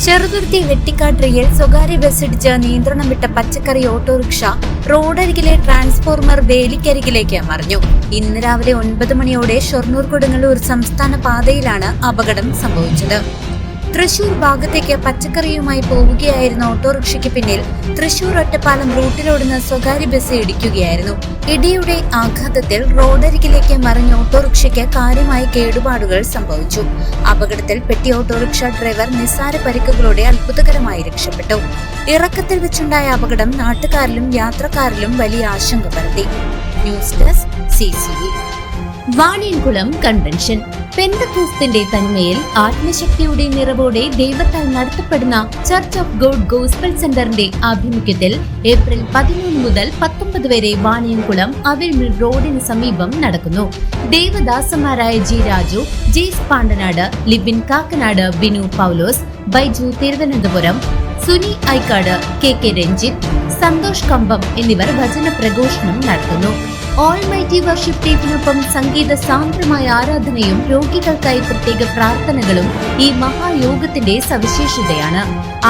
ചെറുതുരുത്തി വെട്ടിക്കാട്ടിരിയിൽ സ്വകാര്യ ബസ്സിടിച്ച് നിയന്ത്രണം വിട്ട പച്ചക്കറി ഓട്ടോറിക്ഷ റോഡരികിലെ ട്രാൻസ്ഫോർമർ വേലിക്കരികിലേക്ക് മറിഞ്ഞു. ഇന്ന് രാവിലെ 9 മണിയോടെ ഷൊർണൂർ കൊടുങ്ങല്ലൂർ സംസ്ഥാന പാതയിലാണ് അപകടം സംഭവിച്ചത്. തൃശൂർ ഭാഗത്തേക്ക് പച്ചക്കറിയുമായി പോവുകയായിരുന്ന ഓട്ടോറിക്ഷയ്ക്ക് പിന്നിൽ തൃശൂർ ഒറ്റപ്പാലം റൂട്ടിലോടുന്ന സ്വകാര്യ ബസ് ഇടിക്കുകയായിരുന്നു. ഇടിയുടെ ആഘാതത്തിൽ റോഡരികിലേക്ക് മറിഞ്ഞ ഓട്ടോറിക്ഷയ്ക്ക് കാര്യമായ കേടുപാടുകൾ സംഭവിച്ചു. അപകടത്തിൽ പെട്ടി ഓട്ടോറിക്ഷ ഡ്രൈവർ നിസ്സാര പരിക്കുകളോടെ അത്ഭുതകരമായി രക്ഷപ്പെട്ടു. ഇറക്കത്തിൽ വെച്ചുണ്ടായ അപകടം നാട്ടുകാരിലും യാത്രക്കാരിലും വലിയ ആശങ്ക പരത്തി. News desk CCV. വാണിയൻകുളം കൺവെൻഷൻ പെന്തക്കോസ്തിന്റെ തനിമയിൽ ആത്മശക്തിയുടെ നിറവോടെ ദൈവത്താൽ നടത്തപ്പെടുന്ന ചർച്ച് ഓഫ് ഗോഡ് ഗോസ്പൽ സെന്ററിന്റെ ആഭിമുഖ്യത്തിൽ ഏപ്രിൽ 13 മുതൽ 19 വരെ വാണിയൻകുളം അവിൽമിൽ റോഡിന് സമീപം നടക്കുന്നു. ദേവദാസന്മാരായ G. രാജു, ജെയ്സ് പാണ്ടനാട്, ലിബിൻ കാക്കനാട്, ബിനു പൗലോസ്, ബൈജു തിരുവനന്തപുരം, സുനി ഐക്കാട്, KK രഞ്ജിത്ത്, സന്തോഷ് കമ്പം എന്നിവർ വചന പ്രഘോഷണം നടത്തുന്നു. ഓൾമൈറ്റി വർഷിപ്പ് ടീമിനൊപ്പം സംഗീത സാന്ദ്രമായ ആരാധനയും രോഗികൾക്കായി പ്രത്യേക പ്രാർത്ഥനകളും ഈ മഹായോഗത്തിന്റെ സവിശേഷതയാണ്.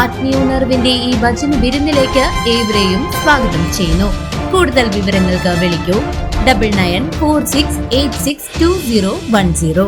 ആത്മീയോണർവിന്റെ ഈ വചന വിരുന്നിലേക്ക് ഏവരെയും സ്വാഗതം ചെയ്യുന്നു. കൂടുതൽ വിവരങ്ങൾക്ക് വിളിക്കൂ 9946862010.